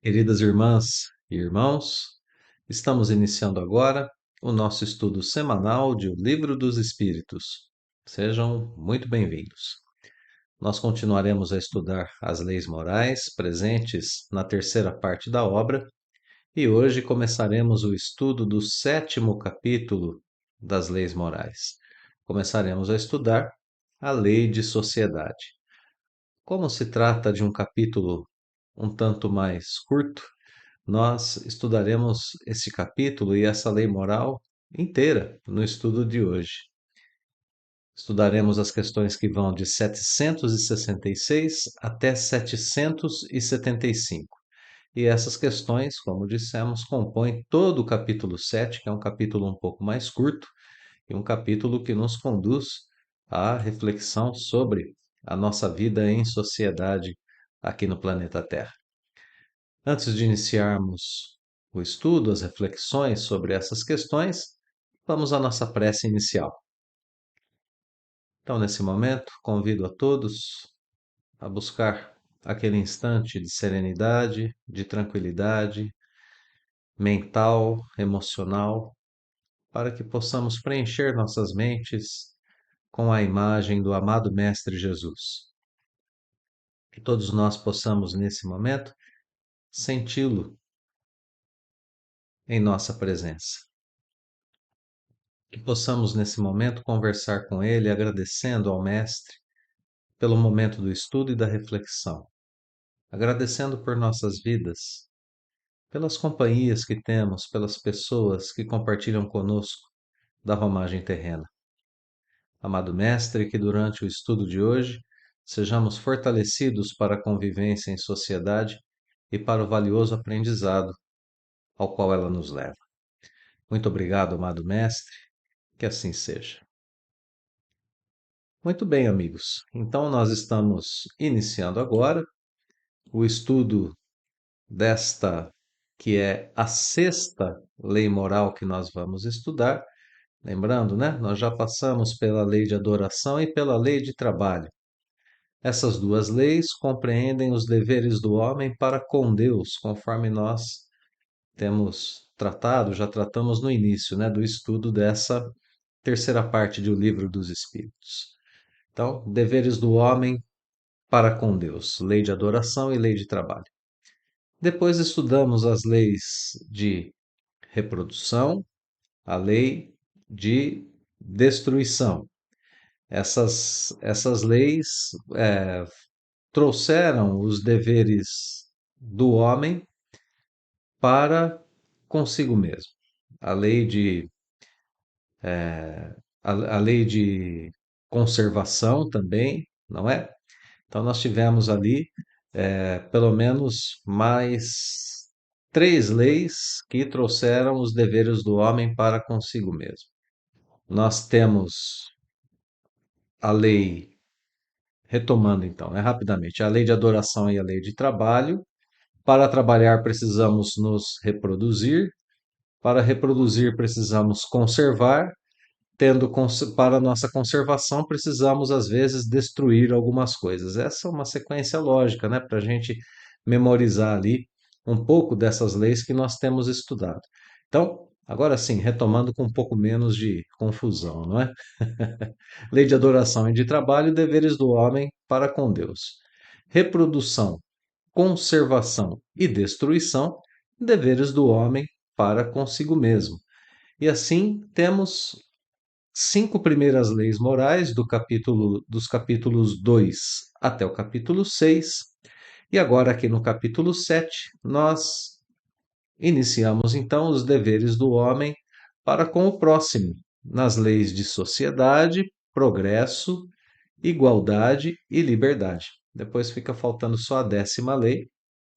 Queridas irmãs e irmãos, estamos iniciando agora o nosso estudo semanal de O Livro dos Espíritos. Sejam muito bem-vindos. Nós continuaremos a estudar as leis morais presentes na terceira parte da obra e hoje começaremos o estudo do sétimo capítulo das leis morais. Começaremos a estudar a lei de sociedade. Como se trata de um capítulo um tanto mais curto, nós estudaremos esse capítulo e essa lei moral inteira no estudo de hoje. Estudaremos as questões que vão de 766 até 775. E essas questões, como dissemos, compõem todo o capítulo 7, que é um capítulo um pouco mais curto e um capítulo que nos conduz à reflexão sobre a nossa vida em sociedade aqui no planeta Terra. Antes de iniciarmos o estudo, as reflexões sobre essas questões, vamos à nossa prece inicial. Então, nesse momento, convido a todos a buscar aquele instante de serenidade, de tranquilidade mental, emocional, para que possamos preencher nossas mentes com a imagem do amado Mestre Jesus. Que todos nós possamos, nesse momento, senti-lo em nossa presença. Que possamos, nesse momento, conversar com ele, agradecendo ao Mestre pelo momento do estudo e da reflexão, agradecendo por nossas vidas, pelas companhias que temos, pelas pessoas que compartilham conosco da romagem terrena. Amado Mestre, que durante o estudo de hoje sejamos fortalecidos para a convivência em sociedade e para o valioso aprendizado ao qual ela nos leva. Muito obrigado, amado Mestre, que assim seja. Muito bem, amigos. Então, nós estamos iniciando agora o estudo desta, que é a sexta lei moral que nós vamos estudar. Lembrando, né? Nós já passamos pela lei de adoração e pela lei de trabalho. Essas duas leis compreendem os deveres do homem para com Deus, conforme nós temos tratado, já tratamos no início, né, do estudo dessa terceira parte do Livro dos Espíritos. Então, deveres do homem para com Deus, lei de adoração e lei de trabalho. Depois estudamos as leis de reprodução, a lei de destruição. Essas leis trouxeram os deveres do homem para consigo mesmo. A lei de, a lei de conservação também, não é? Então, nós tivemos ali pelo menos mais três leis que trouxeram os deveres do homem para consigo mesmo. Nós temos a lei, retomando então, rapidamente, a lei de adoração e a lei de trabalho. Para trabalhar, precisamos nos reproduzir. Para reproduzir, precisamos conservar. Para nossa conservação, precisamos, às vezes, destruir algumas coisas. Essa é uma sequência lógica, né? Para a gente memorizar ali um pouco dessas leis que nós temos estudado. Então, agora sim, retomando com um pouco menos de confusão, não é? Lei de adoração e de trabalho, deveres do homem para com Deus. Reprodução, conservação e destruição, deveres do homem para consigo mesmo. E assim temos cinco primeiras leis morais dos capítulos 2 até o capítulo 6. E agora aqui no capítulo 7, nós iniciamos então os deveres do homem para com o próximo, nas leis de sociedade, progresso, igualdade e liberdade. Depois fica faltando só a 10ª lei,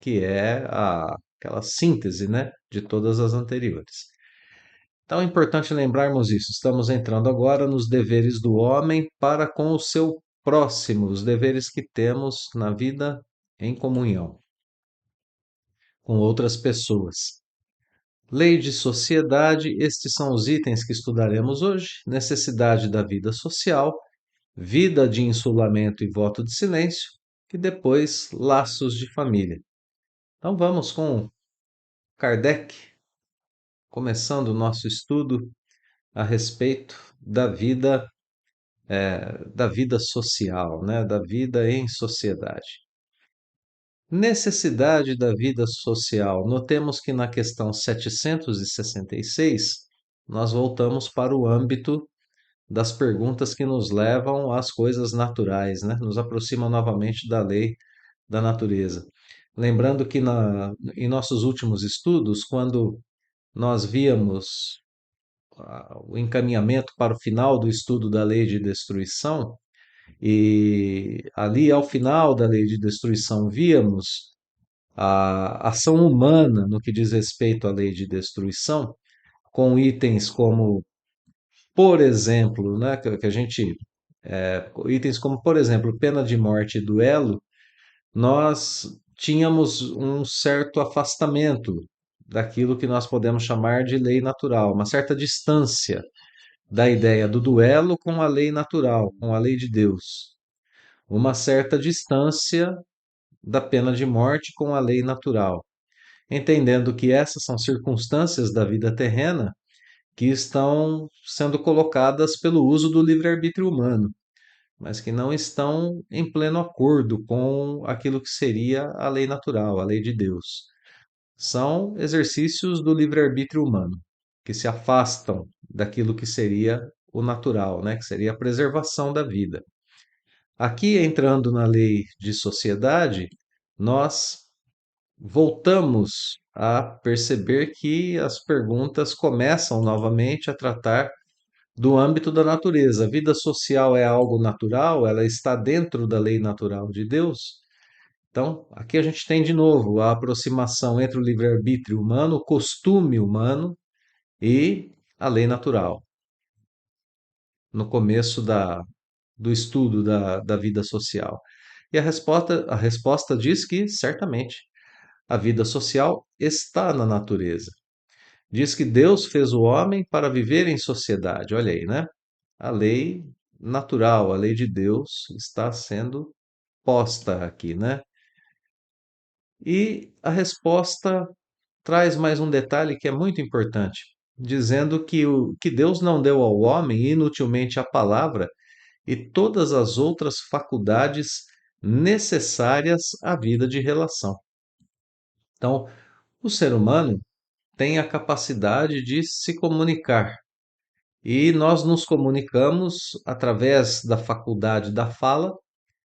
que é aquela síntese, né, de todas as anteriores. Então é importante lembrarmos isso. Estamos entrando agora nos deveres do homem para com o seu próximo, os deveres que temos na vida em comunhão com outras pessoas. Lei de sociedade, estes são os itens que estudaremos hoje. Necessidade da vida social, vida de insulamento e voto de silêncio, e depois laços de família. Então vamos com Kardec, começando o nosso estudo a respeito da vida social, né? Da vida em sociedade. Necessidade da vida social. Notemos que na questão 766, nós voltamos para o âmbito das perguntas que nos levam às coisas naturais, né? Nos aproximam novamente da lei da natureza. Lembrando que em nossos últimos estudos, quando nós víamos o encaminhamento para o final do estudo da lei de destruição, e ali ao final da lei de destruição víamos a ação humana no que diz respeito à lei de destruição, com itens como, por exemplo, né, que a gente itens como, por exemplo, pena de morte e duelo, nós tínhamos um certo afastamento daquilo que nós podemos chamar de lei natural, uma certa distância da ideia do duelo com a lei natural, com a lei de Deus, uma certa distância da pena de morte com a lei natural, entendendo que essas são circunstâncias da vida terrena que estão sendo colocadas pelo uso do livre-arbítrio humano, mas que não estão em pleno acordo com aquilo que seria a lei natural, a lei de Deus. São exercícios do livre-arbítrio humano, que se afastam daquilo que seria o natural, né? Que seria a preservação da vida. Aqui, entrando na lei de sociedade, nós voltamos a perceber que as perguntas começam novamente a tratar do âmbito da natureza. A vida social é algo natural, ela está dentro da lei natural de Deus. Então, aqui a gente tem de novo a aproximação entre o livre-arbítrio humano, o costume humano e a lei natural, no começo do estudo da vida social. E a resposta diz que, certamente, a vida social está na natureza. Diz que Deus fez o homem para viver em sociedade. Olha aí, né? A lei natural, a lei de Deus está sendo posta aqui, né? E a resposta traz mais um detalhe que é muito importante, dizendo que Deus não deu ao homem inutilmente a palavra e todas as outras faculdades necessárias à vida de relação. Então, o ser humano tem a capacidade de se comunicar. E nós nos comunicamos através da faculdade da fala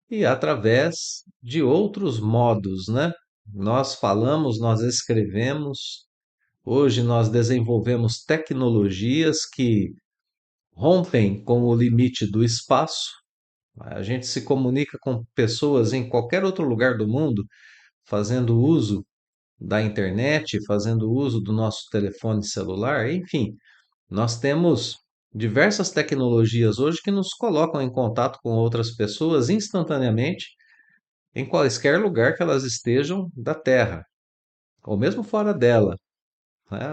e através de outros modos, né? Nós falamos, nós escrevemos. Hoje nós desenvolvemos tecnologias que rompem com o limite do espaço. A gente se comunica com pessoas em qualquer outro lugar do mundo, fazendo uso da internet, fazendo uso do nosso telefone celular, enfim, nós temos diversas tecnologias hoje que nos colocam em contato com outras pessoas instantaneamente, em qualquer lugar que elas estejam da Terra, ou mesmo fora dela, né?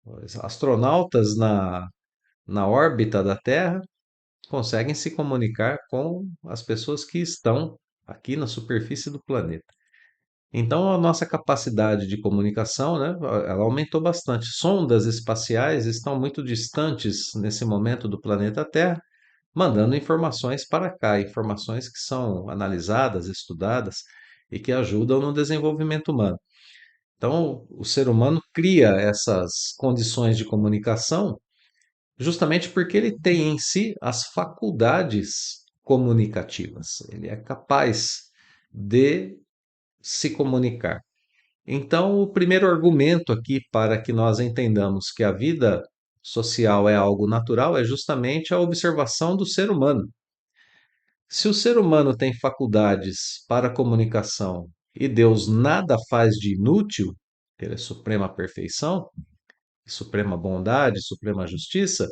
Os astronautas na órbita da Terra conseguem se comunicar com as pessoas que estão aqui na superfície do planeta. Então, a nossa capacidade de comunicação, né, ela aumentou bastante. Sondas espaciais estão muito distantes nesse momento do planeta Terra, mandando informações para cá, informações que são analisadas, estudadas e que ajudam no desenvolvimento humano. Então, o ser humano cria essas condições de comunicação justamente porque ele tem em si as faculdades comunicativas. Ele é capaz de se comunicar. Então, o primeiro argumento aqui para que nós entendamos que a vida social é algo natural é justamente a observação do ser humano. Se o ser humano tem faculdades para comunicação e Deus nada faz de inútil, ele é suprema perfeição, suprema bondade, suprema justiça,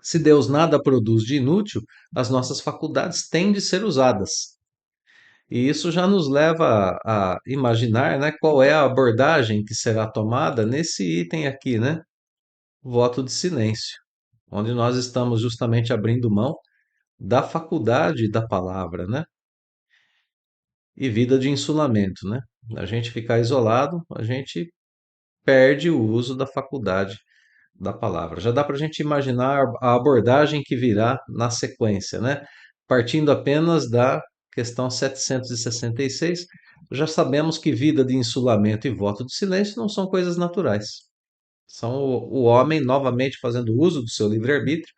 se Deus nada produz de inútil, as nossas faculdades têm de ser usadas. E isso já nos leva a imaginar, né, qual é a abordagem que será tomada nesse item aqui, né? Voto de silêncio, onde nós estamos justamente abrindo mão da faculdade da palavra, né? E vida de insulamento, né? A gente ficar isolado, a gente perde o uso da faculdade da palavra. Já dá para a gente imaginar a abordagem que virá na sequência, né? Partindo apenas da questão 766, já sabemos que vida de insulamento e voto de silêncio não são coisas naturais. São o homem novamente fazendo uso do seu livre-arbítrio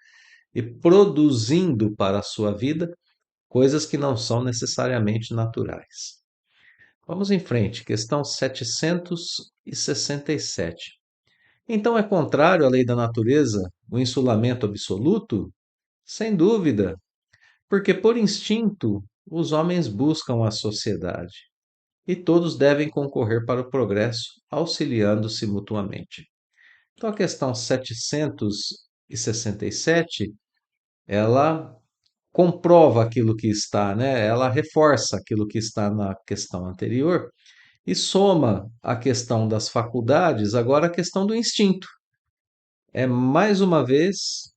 e produzindo para a sua vida coisas que não são necessariamente naturais. Vamos em frente, questão 767. Então é contrário à lei da natureza o insulamento absoluto? Sem dúvida, porque por instinto os homens buscam a sociedade e todos devem concorrer para o progresso, auxiliando-se mutuamente. Então a questão 767, ela comprova aquilo que está, né? Ela reforça aquilo que está na questão anterior e soma a questão das faculdades, agora a questão do instinto. É mais uma vez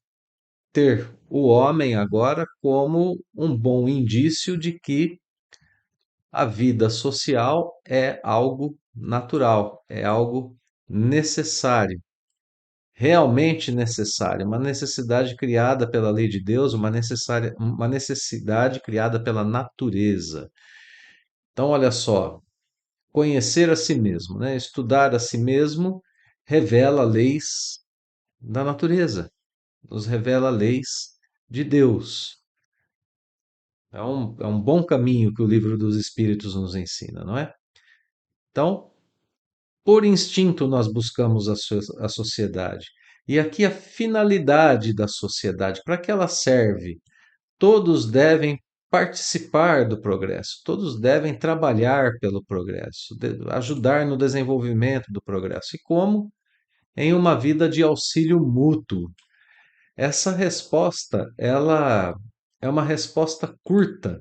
ter o homem agora como um bom indício de que a vida social é algo natural, é algo necessário, realmente necessário, uma necessidade criada pela lei de Deus, uma necessidade criada pela natureza. Então, olha só, conhecer a si mesmo, né? Estudar a si mesmo revela leis da natureza, nos revela leis de Deus. É um bom caminho que o livro dos Espíritos nos ensina, não é? Então, por instinto, nós buscamos a sociedade. E aqui a finalidade da sociedade, para que ela serve? Todos devem participar do progresso, todos devem trabalhar pelo progresso, ajudar no desenvolvimento do progresso. E como? Em uma vida de auxílio mútuo. Essa resposta, ela é uma resposta curta,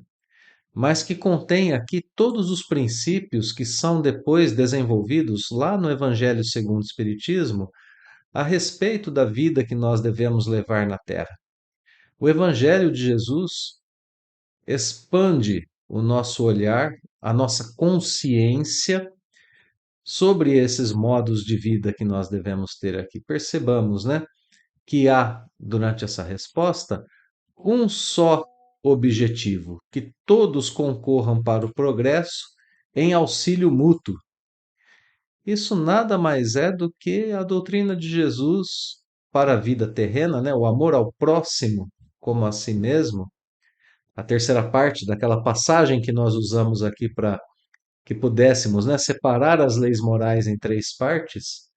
mas que contém aqui todos os princípios que são depois desenvolvidos lá no Evangelho segundo o Espiritismo a respeito da vida que nós devemos levar na Terra. O Evangelho de Jesus expande o nosso olhar, a nossa consciência sobre esses modos de vida que nós devemos ter aqui. Percebamos, né, que há, durante essa resposta, um só objetivo: que todos concorram para o progresso em auxílio mútuo. Isso nada mais é do que a doutrina de Jesus para a vida terrena, né? O amor ao próximo como a si mesmo. A terceira parte daquela passagem que nós usamos aqui para que pudéssemos, né, separar as leis morais em três partes.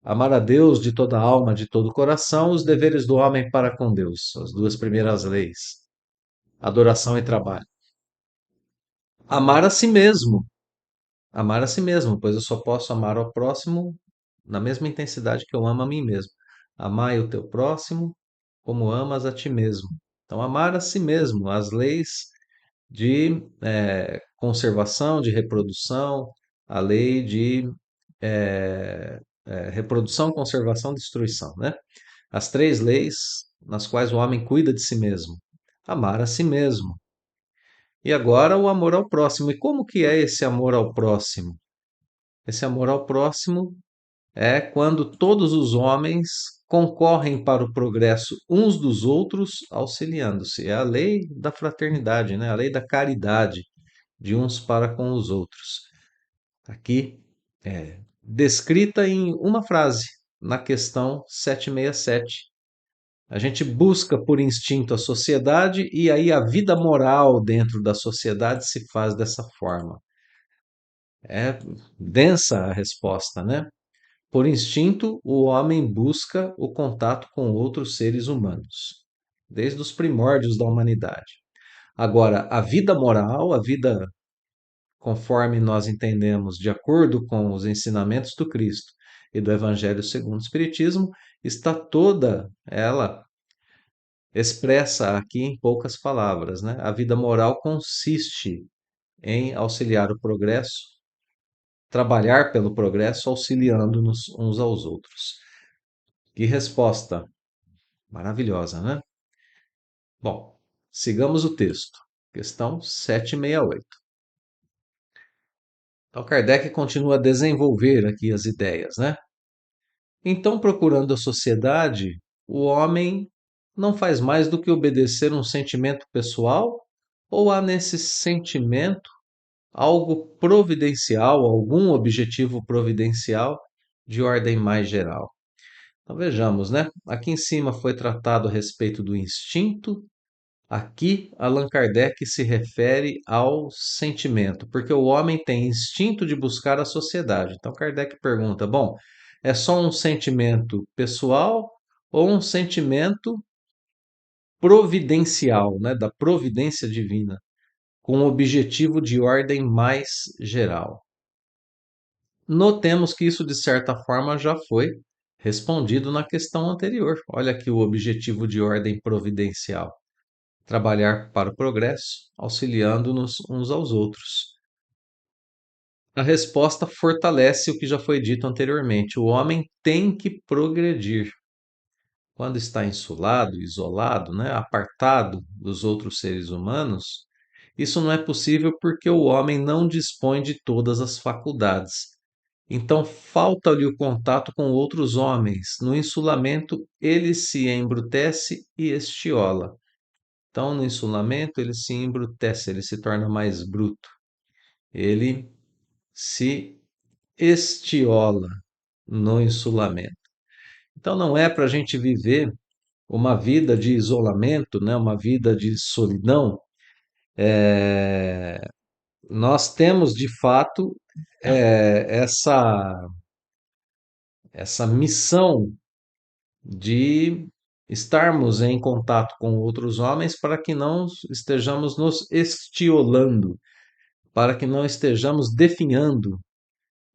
Amar a Deus de toda a alma, de todo o coração, os deveres do homem para com Deus, as duas primeiras leis, adoração e trabalho. Amar a si mesmo, amar a si mesmo, pois eu só posso amar ao próximo na mesma intensidade que eu amo a mim mesmo. Amai o teu próximo como amas a ti mesmo. Então, amar a si mesmo, as leis de conservação, de reprodução, a lei de reprodução, conservação, destruição, né? As três leis nas quais o homem cuida de si mesmo. Amar a si mesmo. E agora o amor ao próximo. E como que é esse amor ao próximo? Esse amor ao próximo é quando todos os homens concorrem para o progresso uns dos outros, auxiliando-se. É a lei da fraternidade, né? A lei da caridade de uns para com os outros. Aqui é descrita em uma frase, na questão 767. A gente busca por instinto a sociedade e aí a vida moral dentro da sociedade se faz dessa forma. É densa a resposta, né? Por instinto, o homem busca o contato com outros seres humanos, desde os primórdios da humanidade. Agora, a vida moral, a vida conforme nós entendemos, de acordo com os ensinamentos do Cristo e do Evangelho segundo o Espiritismo, está toda ela expressa aqui em poucas palavras, né? A vida moral consiste em auxiliar o progresso, trabalhar pelo progresso, auxiliando-nos uns aos outros. Que resposta maravilhosa, né? Bom, sigamos o texto. Questão 768. Então, Kardec continua a desenvolver aqui as ideias, né? Então, procurando a sociedade, o homem não faz mais do que obedecer um sentimento pessoal ou há nesse sentimento algo providencial, algum objetivo providencial de ordem mais geral? Então vejamos, né? Aqui em cima foi tratado a respeito do instinto. Aqui, Allan Kardec se refere ao sentimento, porque o homem tem instinto de buscar a sociedade. Então, Kardec pergunta: bom, é só um sentimento pessoal ou um sentimento providencial, né, da providência divina, com um objetivo de ordem mais geral? Notemos que isso, de certa forma, já foi respondido na questão anterior. Olha aqui o objetivo de ordem providencial: trabalhar para o progresso, auxiliando-nos uns aos outros. A resposta fortalece o que já foi dito anteriormente. O homem tem que progredir. Quando está insulado, isolado, né, apartado dos outros seres humanos, isso não é possível porque o homem não dispõe de todas as faculdades. Então, falta-lhe o contato com outros homens. No insulamento, ele se embrutece e estiola. Então, no insulamento, ele se embrutece, ele se torna mais bruto, ele se estiola no insulamento. Então, não é para a gente viver uma vida de isolamento, né? Uma vida de solidão. Nós temos, de fato, essa missão de estarmos em contato com outros homens para que não estejamos nos estiolando, para que não estejamos definhando,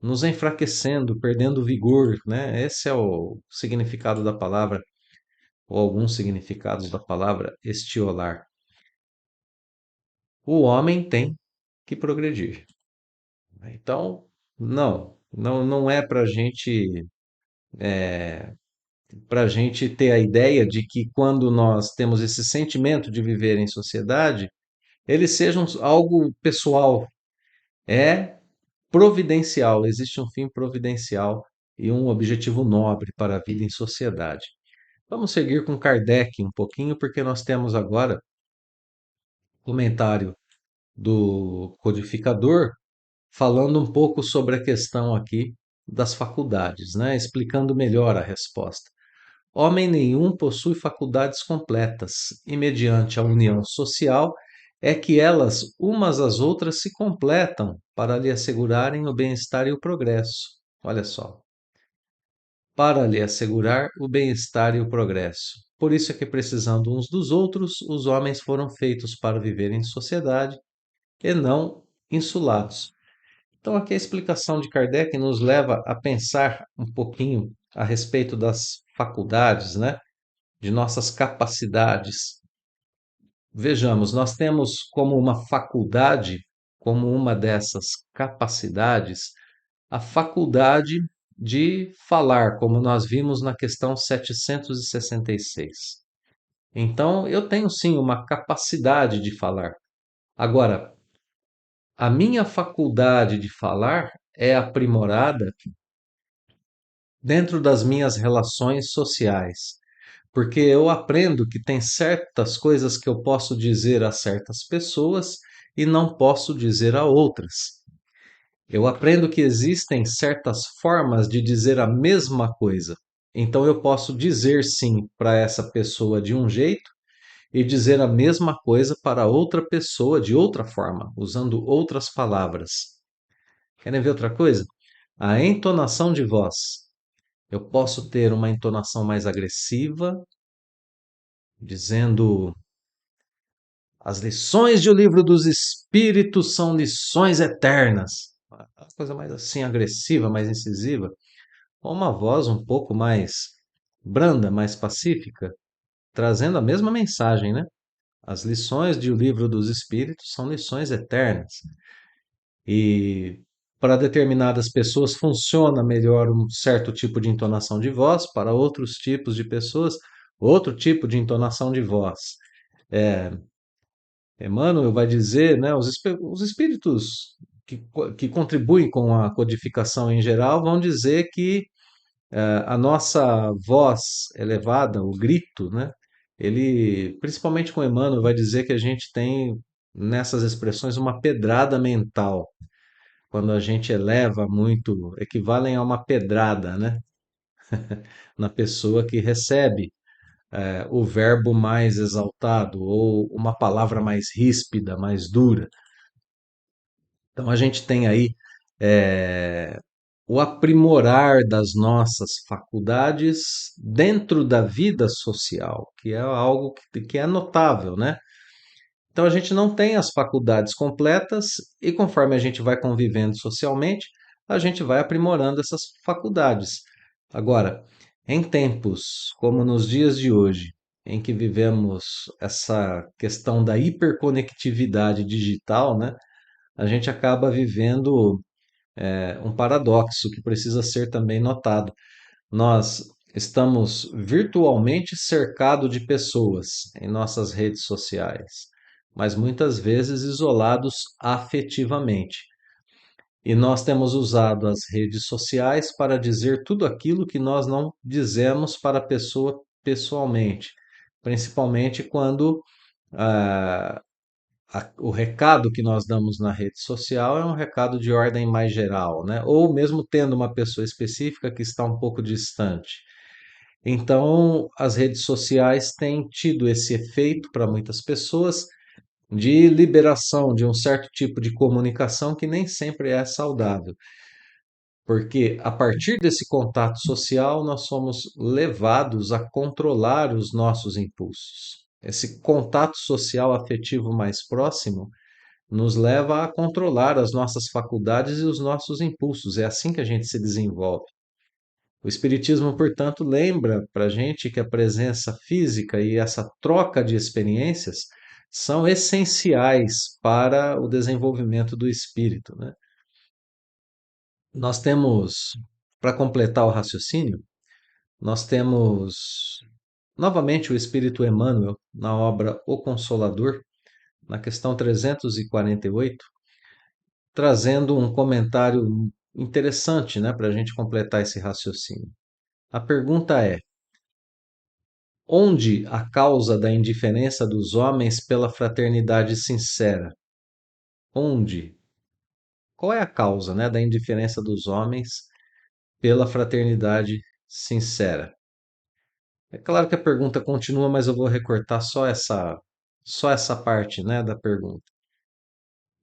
nos enfraquecendo, perdendo vigor, né? Esse é o significado da palavra, ou alguns significados da palavra estiolar. O homem tem que progredir. Então, não é para gente ter a ideia de que quando nós temos esse sentimento de viver em sociedade, eles sejam algo pessoal. É providencial, existe um fim providencial e um objetivo nobre para a vida em sociedade. Vamos seguir com Kardec um pouquinho, porque nós temos agora comentário do codificador falando um pouco sobre a questão aqui das faculdades, né? Explicando melhor a resposta. Homem nenhum possui faculdades completas, e mediante a união social é que elas umas às outras se completam para lhe assegurarem o bem-estar e o progresso. Olha só, para lhe assegurar o bem-estar e o progresso. Por isso é que, precisando uns dos outros, os homens foram feitos para viver em sociedade e não insulados. Então, aqui a explicação de Kardec nos leva a pensar um pouquinho a respeito das faculdades, né? De nossas capacidades. Vejamos, nós temos como uma faculdade, como uma dessas capacidades, a faculdade de falar, como nós vimos na questão 766. Então, eu tenho sim uma capacidade de falar. Agora, a minha faculdade de falar é aprimorada dentro das minhas relações sociais, porque eu aprendo que tem certas coisas que eu posso dizer a certas pessoas e não posso dizer a outras. Eu aprendo que existem certas formas de dizer a mesma coisa. Então eu posso dizer sim para essa pessoa de um jeito e dizer a mesma coisa para outra pessoa de outra forma, usando outras palavras. Querem ver outra coisa? A entonação de voz. Eu posso ter uma entonação mais agressiva, dizendo: as lições de O Livro dos Espíritos são lições eternas. Uma coisa mais assim agressiva, mais incisiva, ou uma voz um pouco mais branda, mais pacífica, trazendo a mesma mensagem, né? As lições de O Livro dos Espíritos são lições eternas. E para determinadas pessoas funciona melhor um certo tipo de entonação de voz, para outros tipos de pessoas, outro tipo de entonação de voz. Emmanuel vai dizer, né, os espíritos que contribuem com a codificação em geral vão dizer que a nossa voz elevada, o grito, né? Ele, principalmente com Emmanuel, vai dizer que a gente tem nessas expressões uma pedrada mental. Quando a gente eleva muito, equivalem a uma pedrada, né? Na pessoa que recebe o verbo mais exaltado ou uma palavra mais ríspida, mais dura. Então a gente tem aí eh, o aprimorar das nossas faculdades dentro da vida social, que é algo que é notável, né? Então a gente não tem as faculdades completas e conforme a gente vai convivendo socialmente, a gente vai aprimorando essas faculdades. Agora, em tempos como nos dias de hoje, em que vivemos essa questão da hiperconectividade digital, né? A gente acaba vivendo um paradoxo que precisa ser também notado. Nós estamos virtualmente cercados de pessoas em nossas redes sociais, mas muitas vezes isolados afetivamente. E nós temos usado as redes sociais para dizer tudo aquilo que nós não dizemos para a pessoa pessoalmente, principalmente quando ah, o recado que nós damos na rede social é um recado de ordem mais geral, né? Ou mesmo tendo uma pessoa específica que está um pouco distante. Então, as redes sociais têm tido esse efeito para muitas pessoas de liberação de um certo tipo de comunicação que nem sempre é saudável, porque a partir desse contato social nós somos levados a controlar os nossos impulsos. Esse contato social afetivo mais próximo nos leva a controlar as nossas faculdades e os nossos impulsos. É assim que a gente se desenvolve. O Espiritismo, portanto, lembra para a gente que a presença física e essa troca de experiências são essenciais para o desenvolvimento do espírito, né? Nós temos, para completar o raciocínio, nós temos novamente o Espírito Emmanuel na obra O Consolador, na questão 348, trazendo um comentário interessante, né, para a gente completar esse raciocínio. A pergunta é: onde a causa da indiferença dos homens pela fraternidade sincera? Onde? Qual é a causa, né, da indiferença dos homens pela fraternidade sincera? É claro que a pergunta continua, mas eu vou recortar só essa parte, né, da pergunta.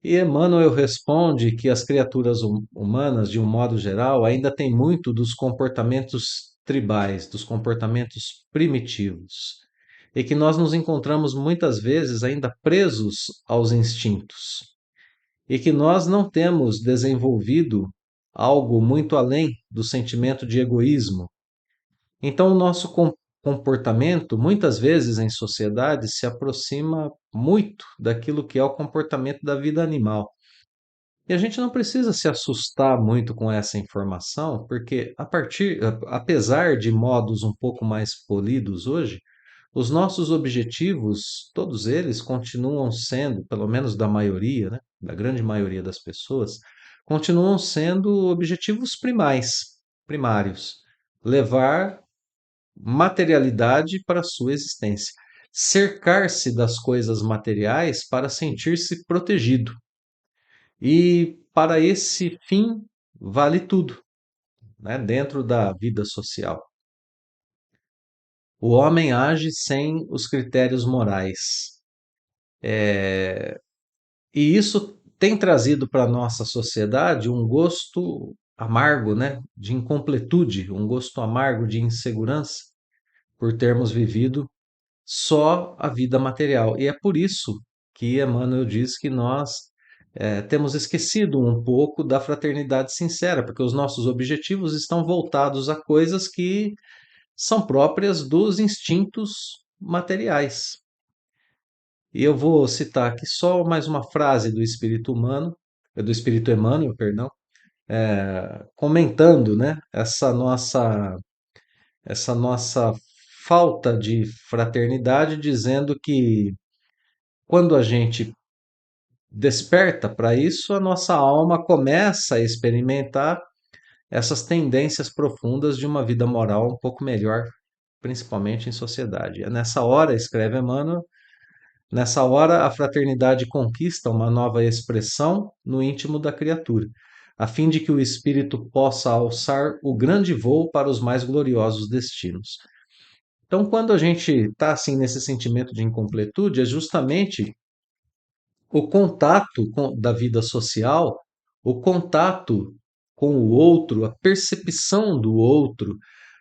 E Emmanuel responde que as criaturas humanas, de um modo geral, ainda têm muito dos comportamentos tribais, dos comportamentos primitivos, e que nós nos encontramos muitas vezes ainda presos aos instintos, e que nós não temos desenvolvido algo muito além do sentimento de egoísmo. Então, o nosso comportamento, muitas vezes em sociedade, se aproxima muito daquilo que é o comportamento da vida animal. E a gente não precisa se assustar muito com essa informação, porque apesar de modos um pouco mais polidos hoje, os nossos objetivos, todos eles continuam sendo, pelo menos da maioria, né, da grande maioria das pessoas, continuam sendo objetivos primários. Levar materialidade para a sua existência. Cercar-se das coisas materiais para sentir-se protegido. E para esse fim vale tudo, né, dentro da vida social. O homem age sem os critérios morais. E isso tem trazido para a nossa sociedade um gosto amargo, né, de incompletude, um gosto amargo de insegurança, por termos vivido só a vida material. E é por isso que Emmanuel diz que nós temos esquecido um pouco da fraternidade sincera, porque os nossos objetivos estão voltados a coisas que são próprias dos instintos materiais. E eu vou citar aqui só mais uma frase do Espírito Humano, do Espírito Emmanuel, perdão, comentando, né, essa nossa falta de fraternidade, dizendo que quando a gente desperta para isso, a nossa alma começa a experimentar essas tendências profundas de uma vida moral um pouco melhor, principalmente em sociedade. É nessa hora, escreve Emmanuel, nessa hora a fraternidade conquista uma nova expressão no íntimo da criatura, a fim de que o espírito possa alçar o grande voo para os mais gloriosos destinos. Então, quando a gente está assim nesse sentimento de incompletude, é justamente o contato da vida social, o contato com o outro, a percepção do outro,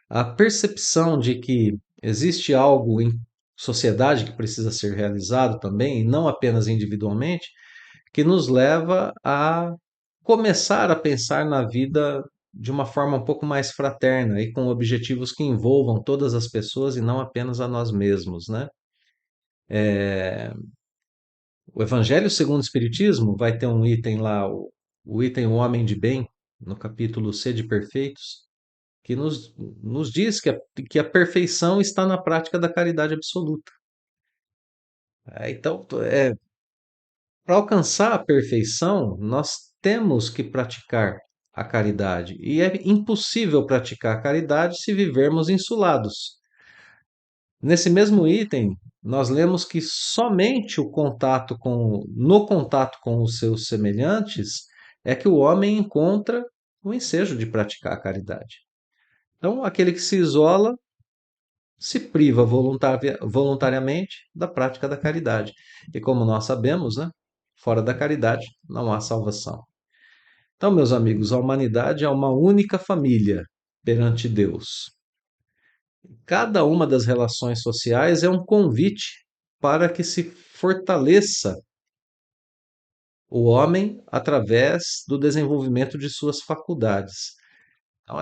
a percepção de que existe algo em sociedade que precisa ser realizado também, e não apenas individualmente, que nos leva a começar a pensar na vida de uma forma um pouco mais fraterna e com objetivos que envolvam todas as pessoas e não apenas a nós mesmos, né? O Evangelho segundo o Espiritismo vai ter um item lá, o item O Homem de Bem, no capítulo Sede Perfeitos, que nos diz que a perfeição está na prática da caridade absoluta. Então, para alcançar a perfeição, nós temos que praticar a caridade. E é impossível praticar a caridade se vivermos insulados. Nesse mesmo item, nós lemos que somente no contato com os seus semelhantes é que o homem encontra o ensejo de praticar a caridade. Então, aquele que se isola se priva voluntariamente da prática da caridade. E como nós sabemos, né, fora da caridade não há salvação. Então, meus amigos, a humanidade é uma única família perante Deus. Cada uma das relações sociais é um convite para que se fortaleça o homem através do desenvolvimento de suas faculdades. Então,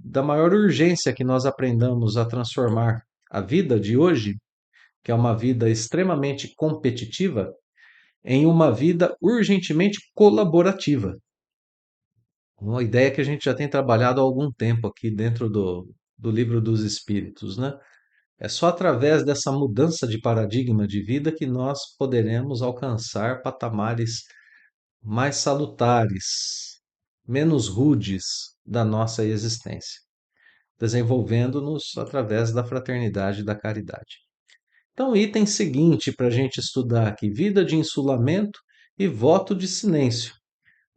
da maior urgência que nós aprendamos a transformar a vida de hoje, que é uma vida extremamente competitiva, em uma vida urgentemente colaborativa. Uma ideia que a gente já tem trabalhado há algum tempo aqui dentro do Livro dos Espíritos, né? É só através dessa mudança de paradigma de vida que nós poderemos alcançar patamares mais salutares, menos rudes da nossa existência, desenvolvendo-nos através da fraternidade e da caridade. Então, item seguinte para a gente estudar aqui: vida de insulamento e voto de silêncio.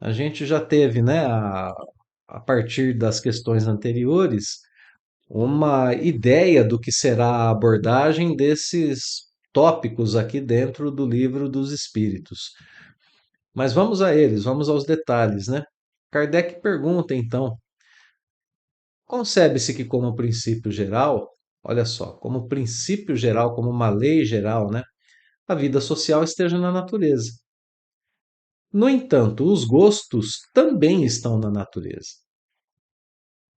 A gente já teve, né, a partir das questões anteriores, uma ideia do que será a abordagem desses tópicos aqui dentro do Livro dos Espíritos. Mas vamos a eles, vamos aos detalhes, né? Kardec pergunta então: concebe-se que, como princípio geral, olha só, como princípio geral, como uma lei geral, né, a vida social esteja na natureza. No entanto, os gostos também estão na natureza.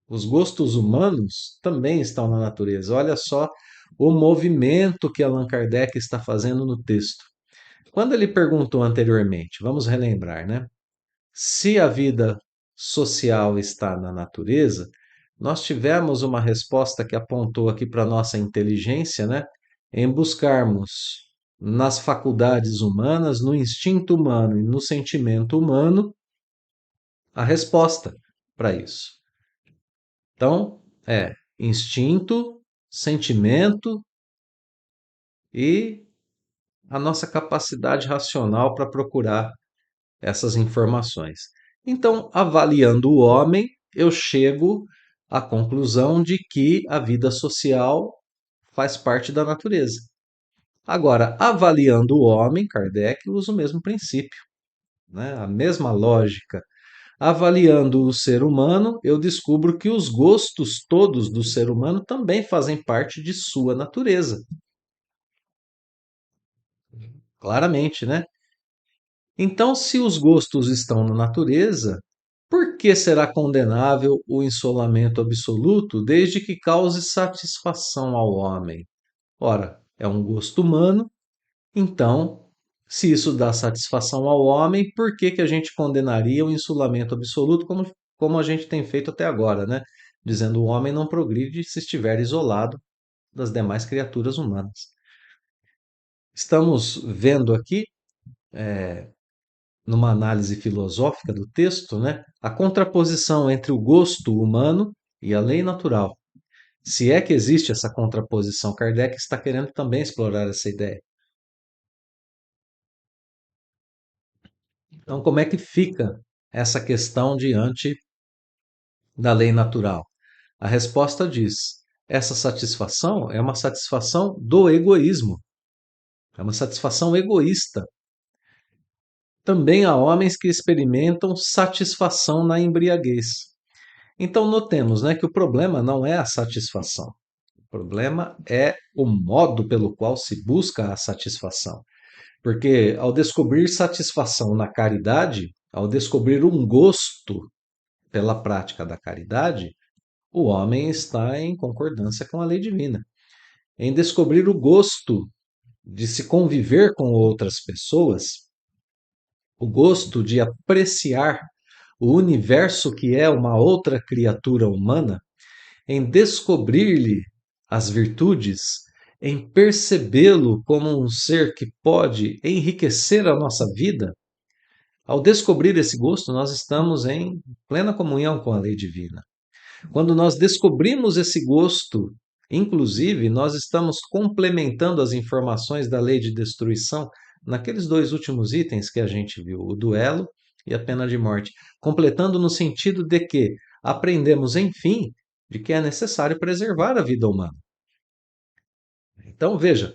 Os gostos humanos também estão na natureza. Olha só o movimento que Allan Kardec está fazendo no texto. Quando ele perguntou anteriormente, vamos relembrar, né? Se a vida social está na natureza, nós tivemos uma resposta que apontou aqui para a nossa inteligência, né? Em buscarmos nas faculdades humanas, no instinto humano e no sentimento humano, a resposta para isso. Então, é instinto, sentimento e a nossa capacidade racional para procurar essas informações. Então, avaliando o homem, eu chego à conclusão de que a vida social faz parte da natureza. Agora, avaliando o homem, Kardec usa o mesmo princípio, né? A mesma lógica. Avaliando o ser humano, eu descubro que os gostos todos do ser humano também fazem parte de sua natureza. Claramente, né? Então, se os gostos estão na natureza, por que será condenável o insolamento absoluto desde que cause satisfação ao homem? Ora, é um gosto humano, então, se isso dá satisfação ao homem, por que que a gente condenaria o insulamento absoluto como a gente tem feito até agora, né? Dizendo o homem não progride se estiver isolado das demais criaturas humanas. Estamos vendo aqui numa análise filosófica do texto, né, a contraposição entre o gosto humano e a lei natural. Se é que existe essa contraposição, Kardec está querendo também explorar essa ideia. Então, como é que fica essa questão diante da lei natural? A resposta diz: essa satisfação é uma satisfação do egoísmo, é uma satisfação egoísta. Também há homens que experimentam satisfação na embriaguez. Então, notemos, né, que o problema não é a satisfação. O problema é o modo pelo qual se busca a satisfação. Porque ao descobrir satisfação na caridade, ao descobrir um gosto pela prática da caridade, o homem está em concordância com a lei divina. Em descobrir o gosto de se conviver com outras pessoas, o gosto de apreciar o universo que é uma outra criatura humana, em descobrir-lhe as virtudes, em percebê-lo como um ser que pode enriquecer a nossa vida, ao descobrir esse gosto, nós estamos em plena comunhão com a lei divina. Quando nós descobrimos esse gosto, inclusive, nós estamos complementando as informações da lei de destruição naqueles dois últimos itens que a gente viu, o duelo e a pena de morte, completando no sentido de que aprendemos, enfim, de que é necessário preservar a vida humana. Então, veja,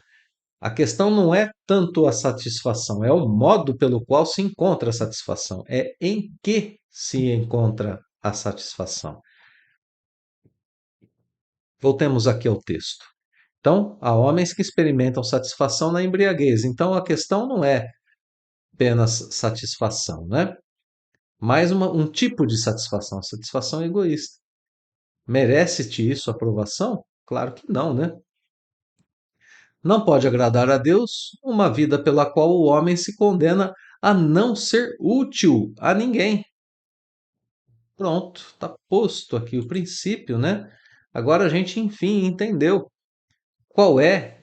a questão não é tanto a satisfação, é o modo pelo qual se encontra a satisfação, é em que se encontra a satisfação. Voltemos aqui ao texto. Então, há homens que experimentam satisfação na embriaguez. Então, a questão não é apenas satisfação, né? Mais um tipo de satisfação, satisfação egoísta. Merece-te isso aprovação? Claro que não, né? Não pode agradar a Deus uma vida pela qual o homem se condena a não ser útil a ninguém. Pronto, está posto aqui o princípio, né? Agora a gente, enfim, entendeu qual é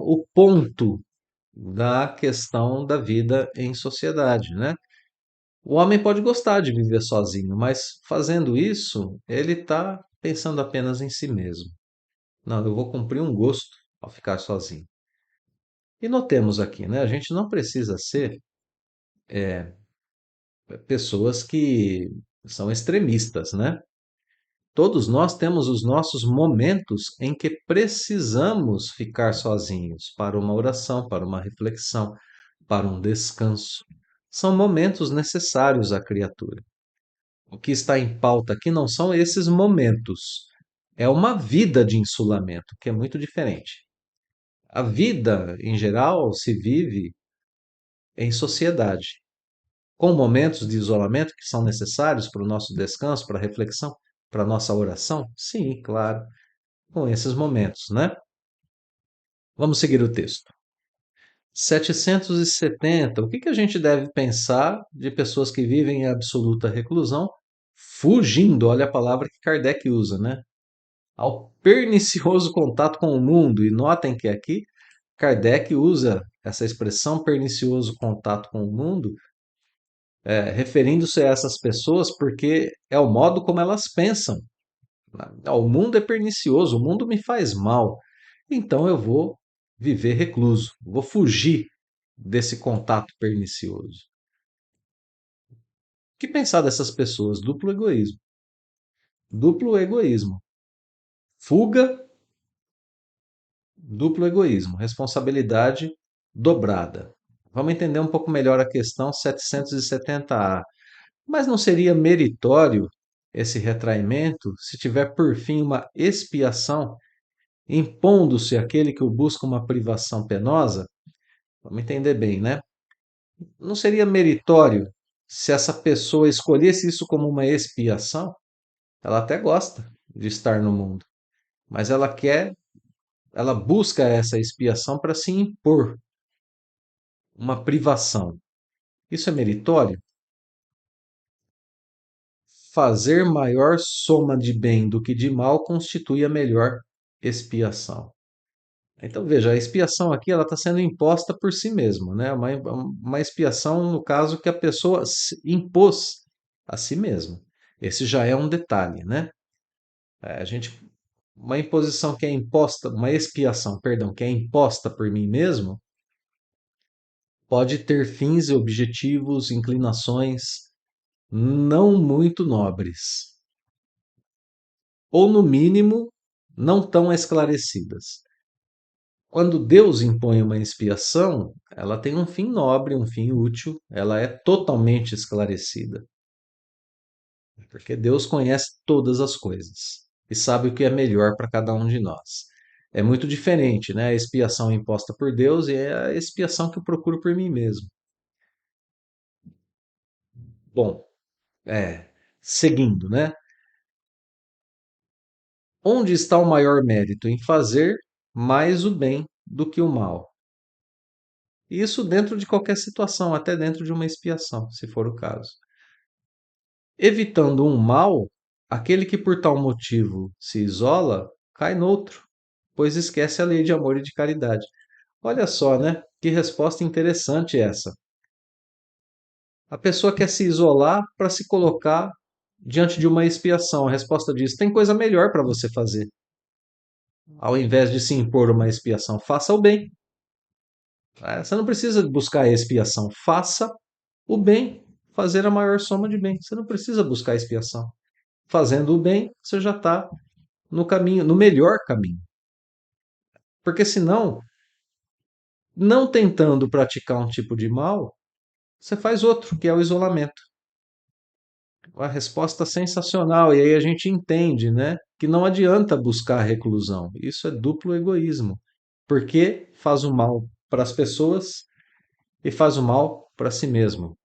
o ponto da questão da vida em sociedade, né? O homem pode gostar de viver sozinho, mas fazendo isso, ele está pensando apenas em si mesmo. Não, eu vou cumprir um gosto ao ficar sozinho. E notemos aqui, né? A gente não precisa ser pessoas que são extremistas, né? Todos nós temos os nossos momentos em que precisamos ficar sozinhos para uma oração, para uma reflexão, para um descanso. São momentos necessários à criatura. O que está em pauta aqui não são esses momentos. É uma vida de insulamento, que é muito diferente. A vida, em geral, se vive em sociedade, com momentos de isolamento que são necessários para o nosso descanso, para a reflexão, para a nossa oração. Sim, claro, com esses momentos, né? Vamos seguir o texto. 770. O que que a gente deve pensar de pessoas que vivem em absoluta reclusão, fugindo, olha a palavra que Kardec usa, né? Ao pernicioso contato com o mundo. E notem que aqui Kardec usa essa expressão pernicioso contato com o mundo, referindo-se a essas pessoas porque é o modo como elas pensam. O mundo é pernicioso, o mundo me faz mal, então eu vou viver recluso, vou fugir desse contato pernicioso. O que pensar dessas pessoas? Duplo egoísmo. Duplo egoísmo. Fuga, duplo egoísmo. Responsabilidade dobrada. Vamos entender um pouco melhor a questão 770A. Mas não seria meritório esse retraimento se tiver por fim uma expiação, impondo-se àquele que o busca uma privação penosa? Vamos entender bem, né? Não seria meritório se essa pessoa escolhesse isso como uma expiação? Ela até gosta de estar no mundo, mas ela busca essa expiação para se impor uma privação. Isso é meritório? Fazer maior soma de bem do que de mal constitui a melhor expiação. Então, veja, a expiação aqui ela está sendo imposta por si mesma, né? Uma expiação, no caso, que a pessoa impôs a si mesma. Esse já é um detalhe, né? A gente, uma imposição que é imposta, uma expiação, perdão, que é imposta por mim mesmo, pode ter fins e objetivos, inclinações não muito nobres, ou no mínimo, não tão esclarecidas. Quando Deus impõe uma expiação, ela tem um fim nobre, um fim útil, ela é totalmente esclarecida, porque Deus conhece todas as coisas e sabe o que é melhor para cada um de nós. É muito diferente, né? A expiação imposta por Deus e é a expiação que eu procuro por mim mesmo. Bom, seguindo, né? Onde está o maior mérito? Em fazer mais o bem do que o mal. Isso dentro de qualquer situação, até dentro de uma expiação, se for o caso. Evitando um mal, aquele que por tal motivo se isola, cai noutro, pois esquece a lei de amor e de caridade. Olha só, né? Que resposta interessante essa. A pessoa quer se isolar para se colocar diante de uma expiação. A resposta diz: tem coisa melhor para você fazer. Ao invés de se impor uma expiação, faça o bem. Você não precisa buscar a expiação, faça o bem, fazer a maior soma de bem. Você não precisa buscar a expiação. Fazendo o bem, você já está no caminho, no melhor caminho. Porque senão, não tentando praticar um tipo de mal, você faz outro, que é o isolamento. A resposta sensacional. E aí a gente entende, né, que não adianta buscar a reclusão. Isso é duplo egoísmo. Porque faz o mal para as pessoas e faz o mal para si mesmo.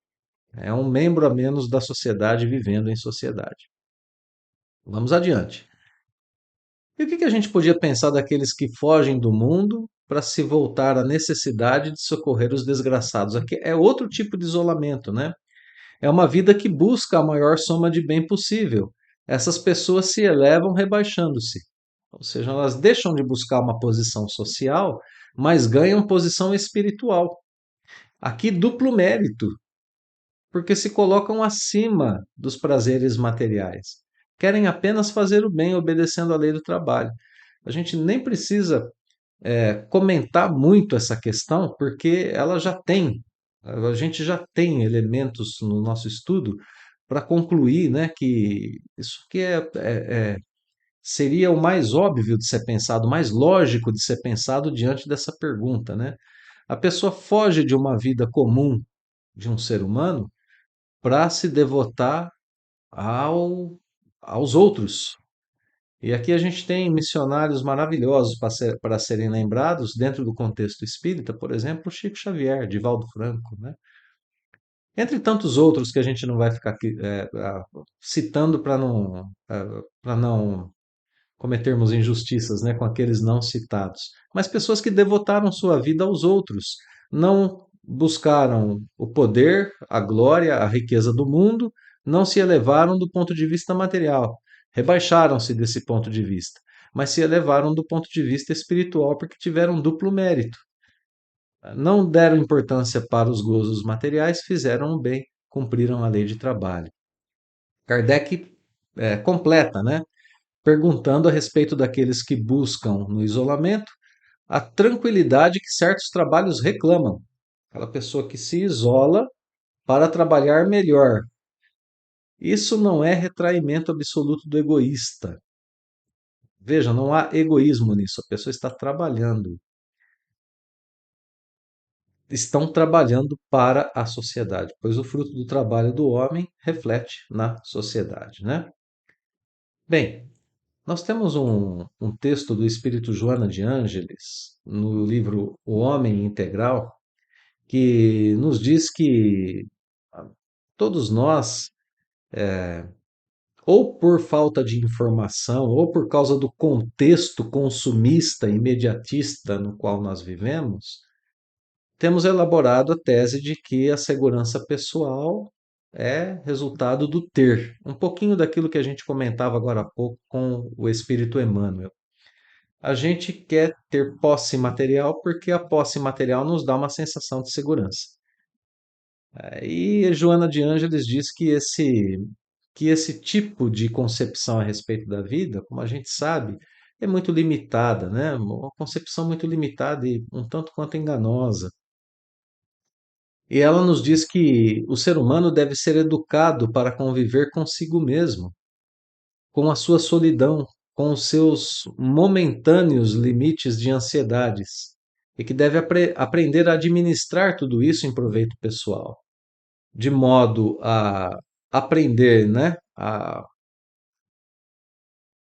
É um membro a menos da sociedade vivendo em sociedade. Vamos adiante. E o que a gente podia pensar daqueles que fogem do mundo para se voltar à necessidade de socorrer os desgraçados? Aqui é outro tipo de isolamento, né? É uma vida que busca a maior soma de bem possível. Essas pessoas se elevam rebaixando-se. Ou seja, elas deixam de buscar uma posição social, mas ganham posição espiritual. Aqui, duplo mérito, porque se colocam acima dos prazeres materiais. Querem apenas fazer o bem, obedecendo à lei do trabalho. A gente nem precisa comentar muito essa questão, porque ela já tem, a gente já tem elementos no nosso estudo para concluir, né, que isso que seria o mais óbvio de ser pensado, o mais lógico de ser pensado diante dessa pergunta, né? A pessoa foge de uma vida comum de um ser humano para se devotar ao, aos outros. E aqui a gente tem missionários maravilhosos para serem lembrados dentro do contexto espírita, por exemplo, Chico Xavier, Divaldo Franco, né? Entre tantos outros que a gente não vai ficar aqui, citando para não cometermos injustiças, né, com aqueles não citados. Mas pessoas que devotaram sua vida aos outros, não buscaram o poder, a glória, a riqueza do mundo, não se elevaram do ponto de vista material, rebaixaram-se desse ponto de vista, mas se elevaram do ponto de vista espiritual porque tiveram duplo mérito. Não deram importância para os gozos materiais, fizeram o bem, cumpriram a lei de trabalho. Kardec completa, né? Perguntando a respeito daqueles que buscam no isolamento a tranquilidade que certos trabalhos reclamam. Aquela pessoa que se isola para trabalhar melhor. Isso não é retraimento absoluto do egoísta. Veja, não há egoísmo nisso. A pessoa está trabalhando. Estão trabalhando para a sociedade, pois o fruto do trabalho do homem reflete na sociedade, né? Bem, nós temos um texto do Espírito Joana de Ângeles, no livro O Homem Integral, que nos diz que todos nós, ou por falta de informação, ou por causa do contexto consumista, imediatista no qual nós vivemos, temos elaborado a tese de que a segurança pessoal é resultado do ter. Um pouquinho daquilo que a gente comentava agora há pouco com o Espírito Emmanuel. A gente quer ter posse material porque a posse material nos dá uma sensação de segurança. E Joana de Ângeles diz que esse tipo de concepção a respeito da vida, como a gente sabe, é muito limitada, né? Uma concepção muito limitada e um tanto quanto enganosa. E ela nos diz que o ser humano deve ser educado para conviver consigo mesmo, com a sua solidão, com os seus momentâneos limites de ansiedades, e que deve aprender a administrar tudo isso em proveito pessoal, de modo a aprender, né, a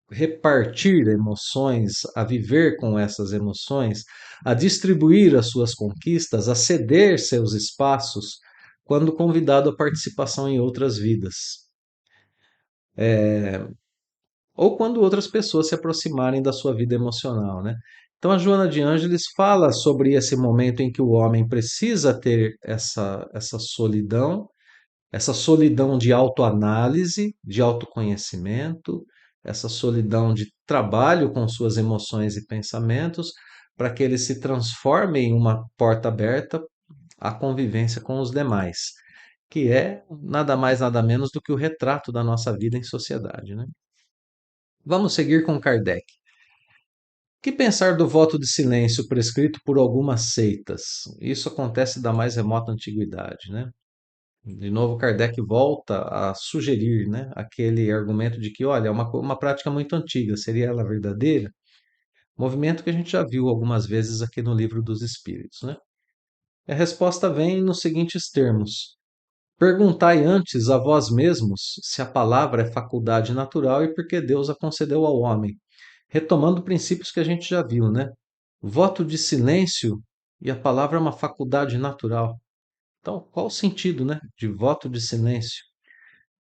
repartir emoções, a viver com essas emoções, a distribuir as suas conquistas, a ceder seus espaços quando convidado à participação em outras vidas, ou quando outras pessoas se aproximarem da sua vida emocional, né? Então a Joana de Ângeles fala sobre esse momento em que o homem precisa ter essa solidão de autoanálise, de autoconhecimento, essa solidão de trabalho com suas emoções e pensamentos, para que ele se transforme em uma porta aberta à convivência com os demais, que é nada mais, nada menos do que o retrato da nossa vida em sociedade, né? Vamos seguir com Kardec. O que pensar do voto de silêncio prescrito por algumas seitas? Isso acontece da mais remota antiguidade, né? De novo, Kardec volta a sugerir, né, aquele argumento de que, olha, é uma prática muito antiga, seria ela verdadeira? Movimento que a gente já viu algumas vezes aqui no Livro dos Espíritos, né? A resposta vem nos seguintes termos: perguntai antes a vós mesmos se a palavra é faculdade natural e por que Deus a concedeu ao homem. Retomando princípios que a gente já viu, né? Voto de silêncio e a palavra é uma faculdade natural. Então, qual o sentido, né, de voto de silêncio?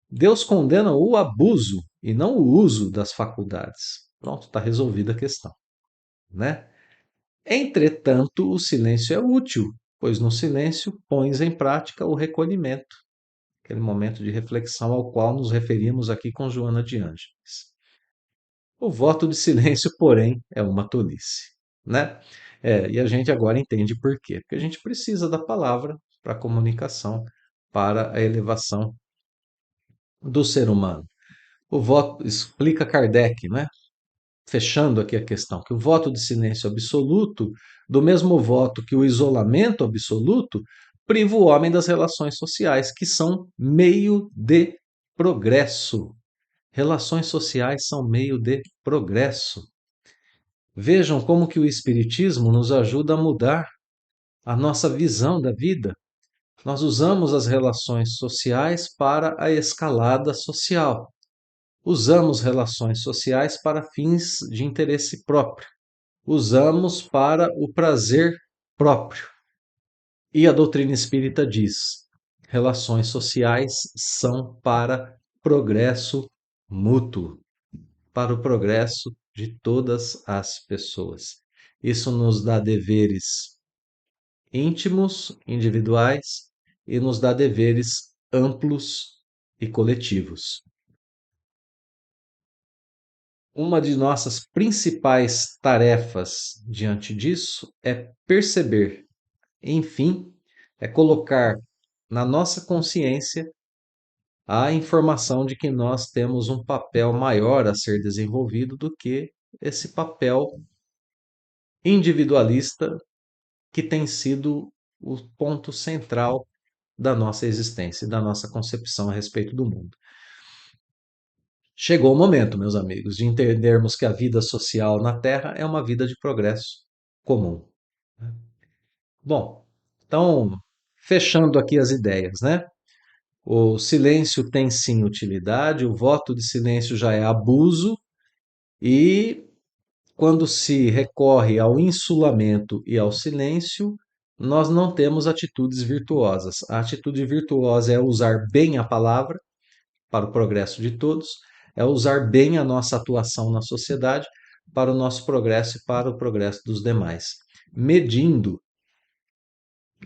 Deus condena o abuso e não o uso das faculdades. Pronto, está resolvida a questão, né? Entretanto, o silêncio é útil, pois no silêncio pões em prática o recolhimento, aquele momento de reflexão ao qual nos referimos aqui com Joana de Ângeles. O voto de silêncio, porém, é uma tolice, né? E a gente agora entende por quê. Porque a gente precisa da palavra para a comunicação, para a elevação do ser humano. O voto, explica Kardec, né? Fechando aqui a questão, que o voto de silêncio absoluto, do mesmo voto que o isolamento absoluto, priva o homem das relações sociais, que são meio de progresso. Relações sociais são meio de progresso. Vejam como que o Espiritismo nos ajuda a mudar a nossa visão da vida. Nós usamos as relações sociais para a escalada social. Usamos relações sociais para fins de interesse próprio. Usamos para o prazer próprio. E a doutrina espírita diz: relações sociais são para progresso mútuo, para o progresso de todas as pessoas. Isso nos dá deveres íntimos, individuais, e nos dá deveres amplos e coletivos. Uma de nossas principais tarefas diante disso é perceber, enfim, é colocar na nossa consciência a informação de que nós temos um papel maior a ser desenvolvido do que esse papel individualista que tem sido o ponto central da nossa existência e da nossa concepção a respeito do mundo. Chegou o momento, meus amigos, de entendermos que a vida social na Terra é uma vida de progresso comum. Bom, então, fechando aqui as ideias, né? O silêncio tem sim utilidade, o voto de silêncio já é abuso, e quando se recorre ao insulamento e ao silêncio, nós não temos atitudes virtuosas. A atitude virtuosa é usar bem a palavra para o progresso de todos, é usar bem a nossa atuação na sociedade para o nosso progresso e para o progresso dos demais, medindo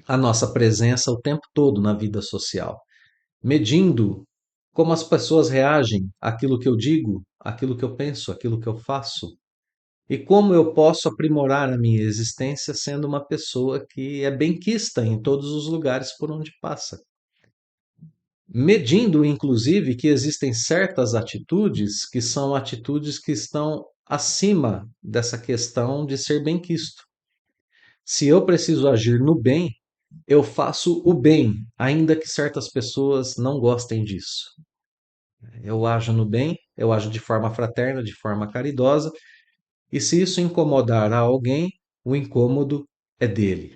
a nossa presença o tempo todo na vida social, medindo como as pessoas reagem àquilo que eu digo, àquilo que eu penso, àquilo que eu faço, e como eu posso aprimorar a minha existência sendo uma pessoa que é benquista em todos os lugares por onde passa. Medindo, inclusive, que existem certas atitudes que são atitudes que estão acima dessa questão de ser benquisto. Se eu preciso agir no bem, eu faço o bem, ainda que certas pessoas não gostem disso. Eu ajo no bem, eu ajo de forma fraterna, de forma caridosa, e se isso incomodar a alguém, o incômodo é dele,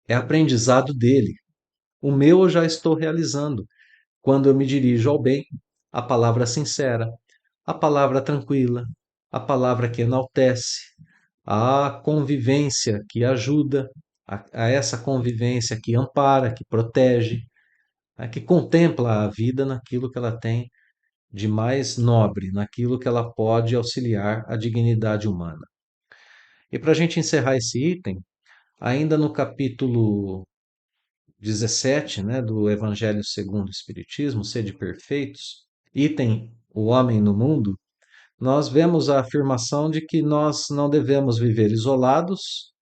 é aprendizado dele. O meu eu já estou realizando quando eu me dirijo ao bem, a palavra sincera, a palavra tranquila, a palavra que enaltece, a convivência que ajuda, a essa convivência que ampara, que protege, que contempla a vida naquilo que ela tem de mais nobre, naquilo que ela pode auxiliar a dignidade humana. E para a gente encerrar esse item, ainda no capítulo 17, né, do Evangelho segundo o Espiritismo, Sede Perfeitos, item O Homem no Mundo, nós vemos a afirmação de que nós não devemos viver isolados,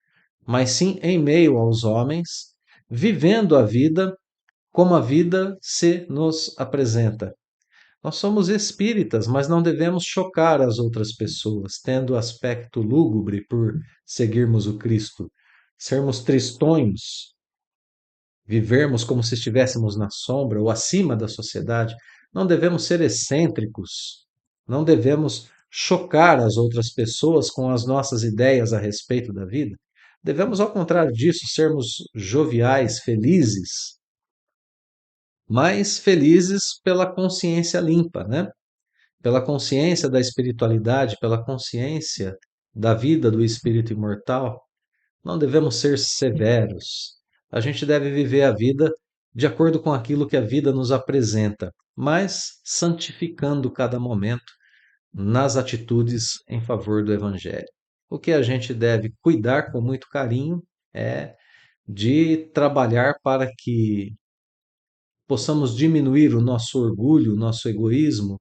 mas sim em meio aos homens, vivendo a vida como a vida se nos apresenta. Nós somos espíritas, mas não devemos chocar as outras pessoas, tendo aspecto lúgubre por seguirmos o Cristo, sermos tristonhos, vivermos como se estivéssemos na sombra ou acima da sociedade. Não devemos ser excêntricos, não devemos chocar as outras pessoas com as nossas ideias a respeito da vida. Devemos, ao contrário disso, sermos joviais, felizes, mas felizes pela consciência limpa, né? Pela consciência da espiritualidade, pela consciência da vida do espírito imortal. Não devemos ser severos. A gente deve viver a vida de acordo com aquilo que a vida nos apresenta, mas santificando cada momento nas atitudes em favor do Evangelho. O que a gente deve cuidar com muito carinho é de trabalhar para que possamos diminuir o nosso orgulho, o nosso egoísmo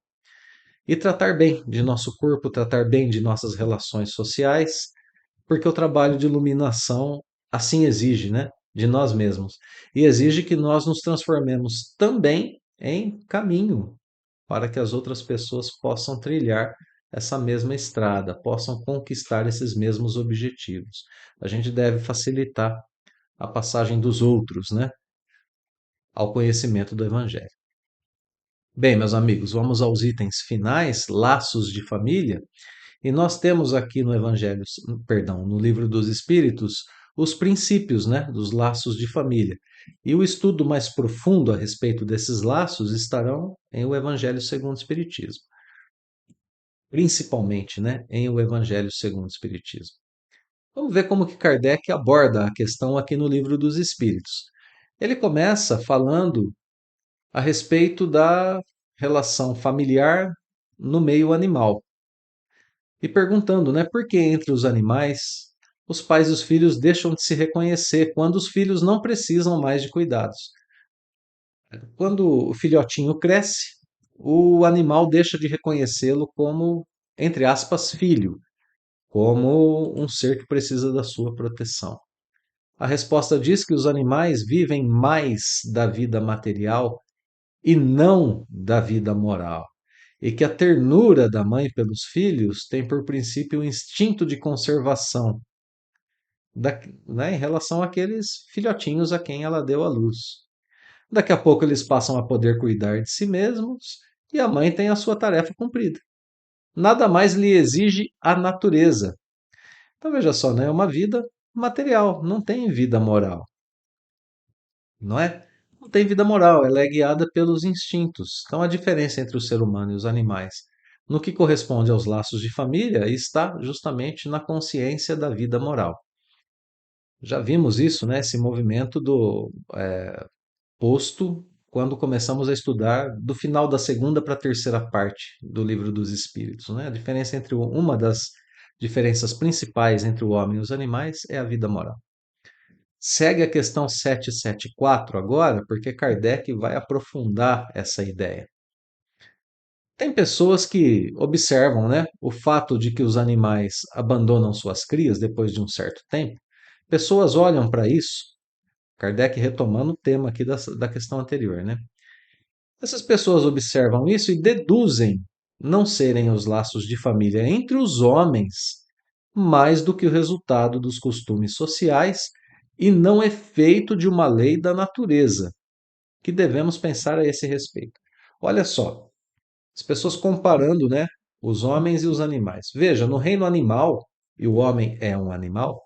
e tratar bem de nosso corpo, tratar bem de nossas relações sociais, porque o trabalho de iluminação assim exige, né? De nós mesmos. E exige que nós nos transformemos também em caminho para que as outras pessoas possam trilhar essa mesma estrada, possam conquistar esses mesmos objetivos. A gente deve facilitar a passagem dos outros, né, ao conhecimento do Evangelho. Bem, meus amigos, vamos aos itens finais, laços de família. E nós temos aqui no Evangelho, perdão, no Livro dos Espíritos, os princípios, né, dos laços de família. E o estudo mais profundo a respeito desses laços estarão em o Evangelho segundo o Espiritismo, principalmente, né, em o Evangelho segundo o Espiritismo. Vamos ver como que Kardec aborda a questão aqui no Livro dos Espíritos. Ele começa falando a respeito da relação familiar no meio animal. E perguntando, né, por que entre os animais os pais e os filhos deixam de se reconhecer quando os filhos não precisam mais de cuidados? Quando o filhotinho cresce, o animal deixa de reconhecê-lo como, entre aspas, filho, como um ser que precisa da sua proteção. A resposta diz que os animais vivem mais da vida material e não da vida moral, e que a ternura da mãe pelos filhos tem por princípio o instinto de conservação né, em relação àqueles filhotinhos a quem ela deu à luz. Daqui a pouco eles passam a poder cuidar de si mesmos e a mãe tem a sua tarefa cumprida. Nada mais lhe exige a natureza. Então veja só, né, é uma vida material, não tem vida moral, não é? Não tem vida moral, ela é guiada pelos instintos. Então a diferença entre o ser humano e os animais, no que corresponde aos laços de família, está justamente na consciência da vida moral. Já vimos isso, né? Esse movimento do posto quando começamos a estudar do final da segunda para a terceira parte do Livro dos Espíritos, né? A diferença entre uma das diferenças principais entre o homem e os animais é a vida moral. Segue a questão 774 agora, porque Kardec vai aprofundar essa ideia. Tem pessoas que observam, né, o fato de que os animais abandonam suas crias depois de um certo tempo. Pessoas olham para isso, Kardec retomando o tema aqui da questão anterior, né? Essas pessoas observam isso e deduzem não serem os laços de família entre os homens mais do que o resultado dos costumes sociais e não efeito de uma lei da natureza, que devemos pensar a esse respeito. Olha só, as pessoas comparando, né, os homens e os animais. Veja, no reino animal, e o homem é um animal,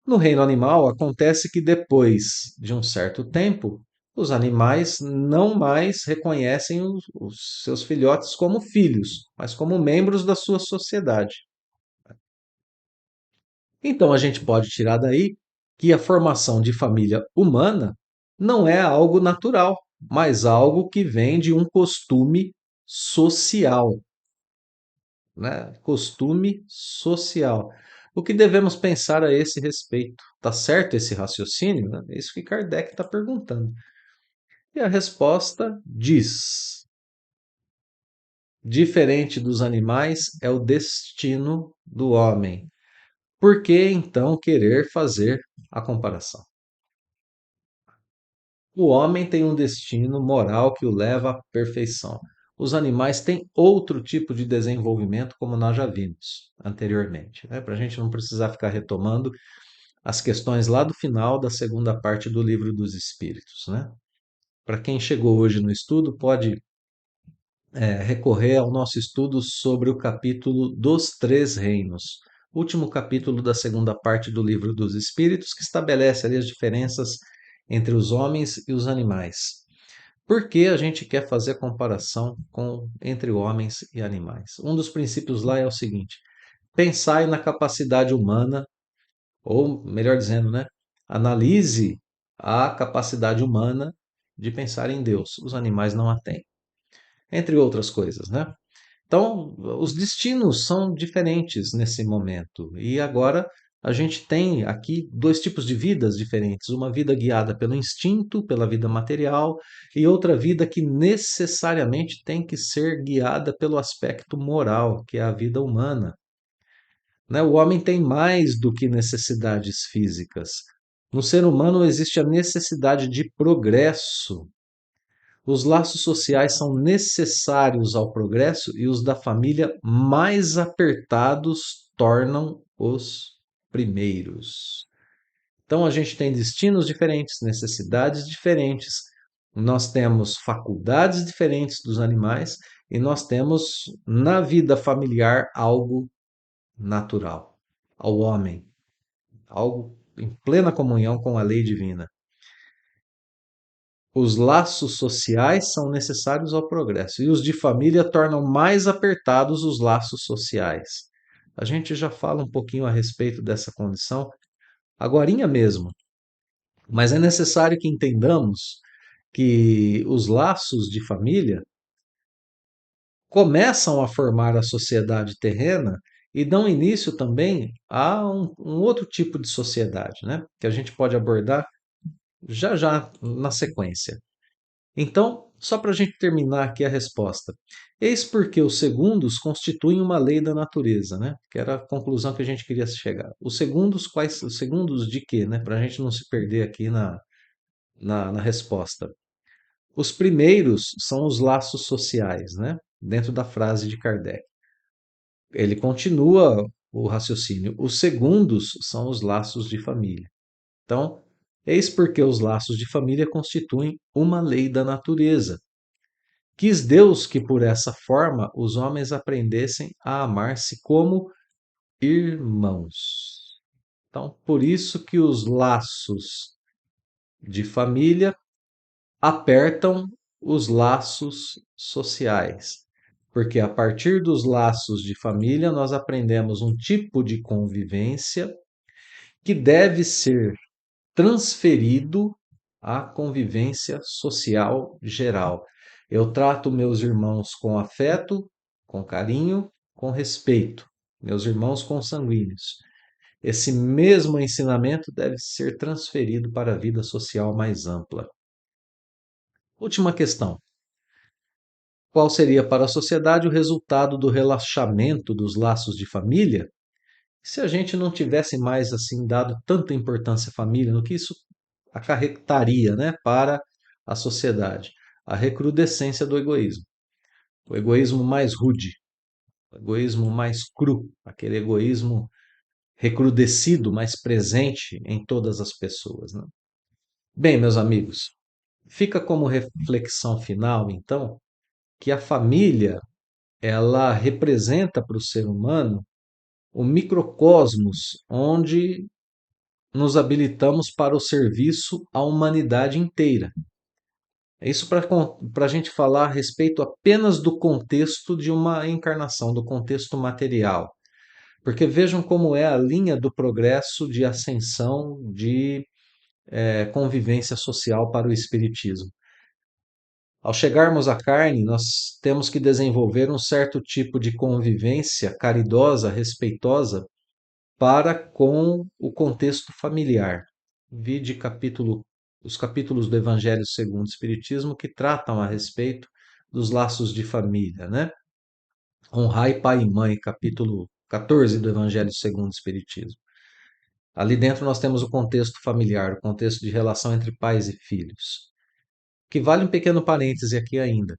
no reino animal acontece que depois de um certo tempo, os animais não mais reconhecem os seus filhotes como filhos, mas como membros da sua sociedade. Então a gente pode tirar daí que a formação de família humana não é algo natural, mas algo que vem de um costume social, né? Costume social. O que devemos pensar a esse respeito? Tá certo esse raciocínio? Né? É isso que Kardec está perguntando. E a resposta diz: diferente dos animais é o destino do homem. Por que então querer fazer a comparação? O homem tem um destino moral que o leva à perfeição. Os animais têm outro tipo de desenvolvimento, como nós já vimos anteriormente, né? Para a gente não precisar ficar retomando as questões lá do final da segunda parte do Livro dos Espíritos, né? Para quem chegou hoje no estudo, pode recorrer ao nosso estudo sobre o capítulo dos Três Reinos, último capítulo da segunda parte do Livro dos Espíritos, que estabelece ali as diferenças entre os homens e os animais. Por que a gente quer fazer a comparação entre homens e animais? Um dos princípios lá é o seguinte: pensai na capacidade humana, ou melhor dizendo, né, analise a capacidade humana de pensar em Deus. Os animais não a têm, entre outras coisas, né? Então, os destinos são diferentes nesse momento. E agora a gente tem aqui dois tipos de vidas diferentes: uma vida guiada pelo instinto, pela vida material, e outra vida que necessariamente tem que ser guiada pelo aspecto moral, que é a vida humana. Né? O homem tem mais do que necessidades físicas. No ser humano existe a necessidade de progresso. Os laços sociais são necessários ao progresso e os da família mais apertados tornam os primeiros. Então a gente tem destinos diferentes, necessidades diferentes, nós temos faculdades diferentes dos animais e nós temos na vida familiar algo natural ao homem, algo em plena comunhão com a lei divina. Os laços sociais são necessários ao progresso e os de família tornam mais apertados os laços sociais. A gente já fala um pouquinho a respeito dessa condição agorinha mesmo, mas é necessário que entendamos que os laços de família começam a formar a sociedade terrena e dão início também a um outro tipo de sociedade, né? Que a gente pode abordar já já na sequência. Então, só para a gente terminar aqui a resposta. Eis porque os segundos constituem uma lei da natureza, né? Que era a conclusão que a gente queria chegar. Os segundos, quais os segundos de quê, né? Para a gente não se perder aqui na resposta. Os primeiros são os laços sociais, né? Dentro da frase de Kardec. Ele continua o raciocínio. Os segundos são os laços de família. Então, eis porque os laços de família constituem uma lei da natureza. Quis Deus que por essa forma os homens aprendessem a amar-se como irmãos. Então, por isso que os laços de família apertam os laços sociais. Porque a partir dos laços de família nós aprendemos um tipo de convivência que deve ser transferido à convivência social geral. Eu trato meus irmãos com afeto, com carinho, com respeito, meus irmãos consanguíneos. Esse mesmo ensinamento deve ser transferido para a vida social mais ampla. Última questão. Qual seria para a sociedade o resultado do relaxamento dos laços de família se a gente não tivesse mais assim dado tanta importância à família, no que isso acarretaria, né, para a sociedade? A recrudescência do egoísmo. O egoísmo mais rude, o egoísmo mais cru, aquele egoísmo recrudescido, mais presente em todas as pessoas, né? Bem, meus amigos, fica como reflexão final, então, que a família ela representa para o ser humano o microcosmos onde nos habilitamos para o serviço à humanidade inteira. É isso para a gente falar a respeito apenas do contexto de uma encarnação, do contexto material. Porque vejam como é a linha do progresso de ascensão de convivência social para o Espiritismo. Ao chegarmos à carne, nós temos que desenvolver um certo tipo de convivência caridosa, respeitosa, para com o contexto familiar. Vide os capítulos do Evangelho segundo o Espiritismo que tratam a respeito dos laços de família, né? Honrai pai e mãe, capítulo 14 do Evangelho segundo o Espiritismo. Ali dentro nós temos o contexto familiar, o contexto de relação entre pais e filhos, que vale um pequeno parêntese aqui ainda.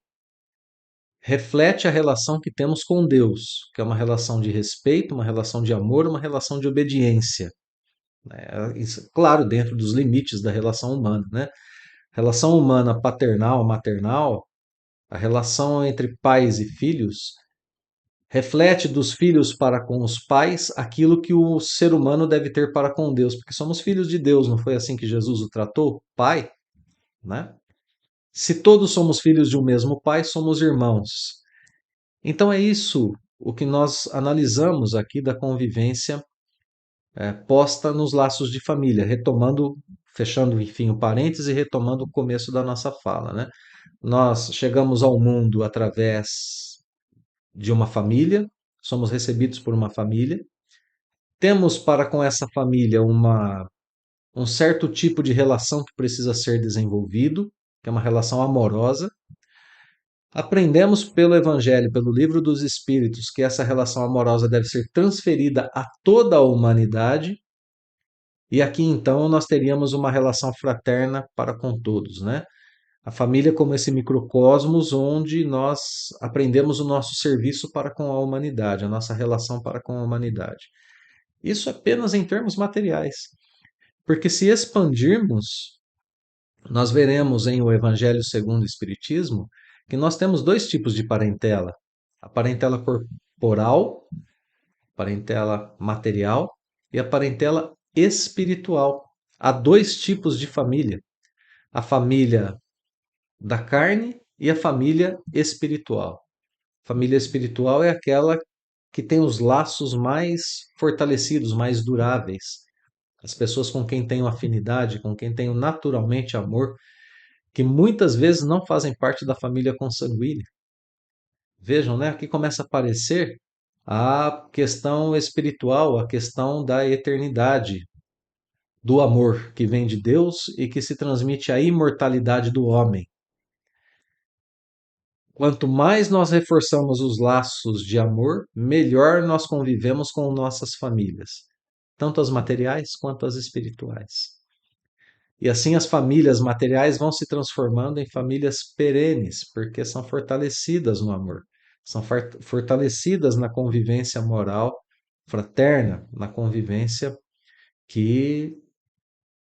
Reflete a relação que temos com Deus, que é uma relação de respeito, uma relação de amor, uma relação de obediência. Isso, claro, dentro dos limites da relação humana, né? Relação humana paternal, maternal, a relação entre pais e filhos reflete dos filhos para com os pais aquilo que o ser humano deve ter para com Deus, porque somos filhos de Deus, não foi assim que Jesus o tratou? Pai, né? Se todos somos filhos de um mesmo pai, somos irmãos. Então é isso o que nós analisamos aqui da convivência posta nos laços de família, retomando, fechando, enfim, o parêntese e retomando o começo da nossa fala, né? Nós chegamos ao mundo através de uma família, somos recebidos por uma família, temos para com essa família um certo tipo de relação que precisa ser desenvolvido, que é uma relação amorosa. Aprendemos pelo Evangelho, pelo Livro dos Espíritos, que essa relação amorosa deve ser transferida a toda a humanidade. E aqui então nós teríamos uma relação fraterna para com todos, né? A família como esse microcosmos onde nós aprendemos o nosso serviço para com a humanidade, a nossa relação para com a humanidade. Isso apenas em termos materiais. Porque se expandirmos, nós veremos em o Evangelho segundo o Espiritismo que nós temos dois tipos de parentela: a parentela corporal, parentela material e a parentela espiritual. Há dois tipos de família: a família da carne e a família espiritual. Família espiritual é aquela que tem os laços mais fortalecidos, mais duráveis. As pessoas com quem tenho afinidade, com quem tenho naturalmente amor, que muitas vezes não fazem parte da família consanguínea. Vejam, né? Aqui começa a aparecer a questão espiritual, a questão da eternidade, do amor que vem de Deus e que se transmite à imortalidade do homem. Quanto mais nós reforçamos os laços de amor, melhor nós convivemos com nossas famílias, tanto as materiais quanto as espirituais. E assim as famílias materiais vão se transformando em famílias perenes, porque são fortalecidas no amor, são fortalecidas na convivência moral fraterna, na convivência que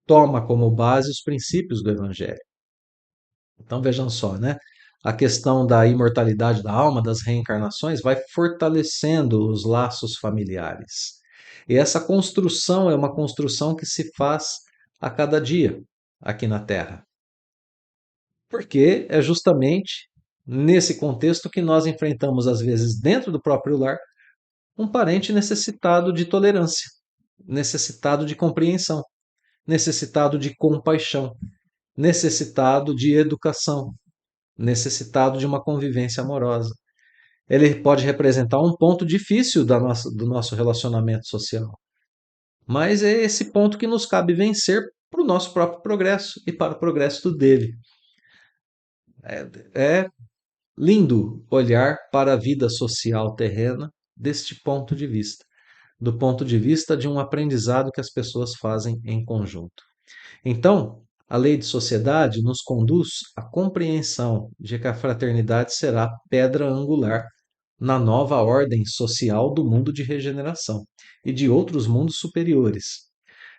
toma como base os princípios do Evangelho. Então vejam só, né? A questão da imortalidade da alma, das reencarnações, vai fortalecendo os laços familiares. E essa construção é uma construção que se faz a cada dia aqui na Terra. Porque é justamente nesse contexto que nós enfrentamos, às vezes, dentro do próprio lar, um parente necessitado de tolerância, necessitado de compreensão, necessitado de compaixão, necessitado de educação, necessitado de uma convivência amorosa. Ele pode representar um ponto difícil do nosso relacionamento social, mas é esse ponto que nos cabe vencer para o nosso próprio progresso e para o progresso dele. É lindo olhar para a vida social terrena deste ponto de vista, do ponto de vista de um aprendizado que as pessoas fazem em conjunto. Então, a lei de sociedade nos conduz à compreensão de que a fraternidade será pedra angular na nova ordem social do mundo de regeneração e de outros mundos superiores.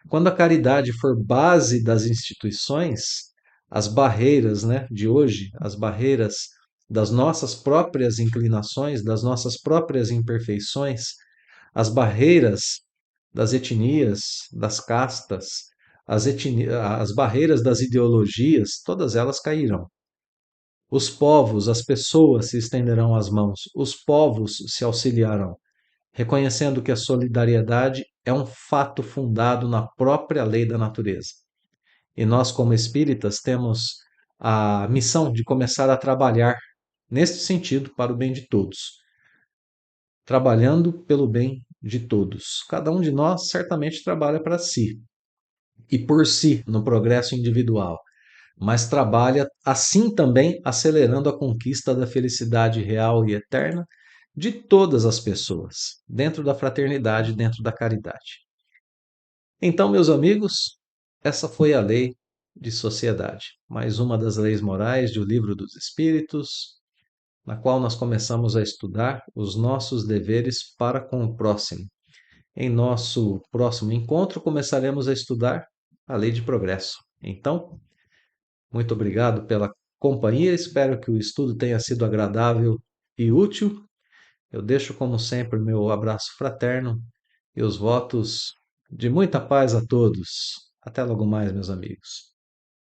Quando a caridade for base das instituições, as barreiras, né, de hoje, as barreiras das nossas próprias inclinações, das nossas próprias imperfeições, as barreiras das etnias, das castas, as barreiras das ideologias, todas elas cairão. Os povos, as pessoas se estenderão as mãos, os povos se auxiliarão, reconhecendo que a solidariedade é um fato fundado na própria lei da natureza. E nós, como espíritas, temos a missão de começar a trabalhar neste sentido para o bem de todos, trabalhando pelo bem de todos. Cada um de nós certamente trabalha para si e por si no progresso individual, mas trabalha assim também acelerando a conquista da felicidade real e eterna de todas as pessoas, dentro da fraternidade, dentro da caridade. Então, meus amigos, essa foi a lei de sociedade, mais uma das leis morais do Livro dos Espíritos, na qual nós começamos a estudar os nossos deveres para com o próximo. Em nosso próximo encontro, começaremos a estudar a lei de progresso. Então, muito obrigado pela companhia, espero que o estudo tenha sido agradável e útil. Eu deixo, como sempre, meu abraço fraterno e os votos de muita paz a todos. Até logo mais, meus amigos.